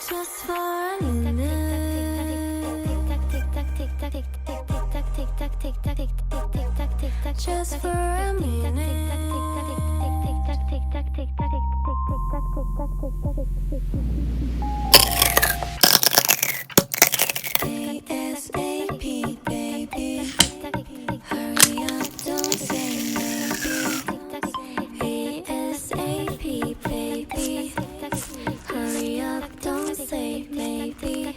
Just for a minute. Just for a minute. ASAP, baby. Hurry up, don't say maybe. ASAP, baby. Hurry up, don't say maybe.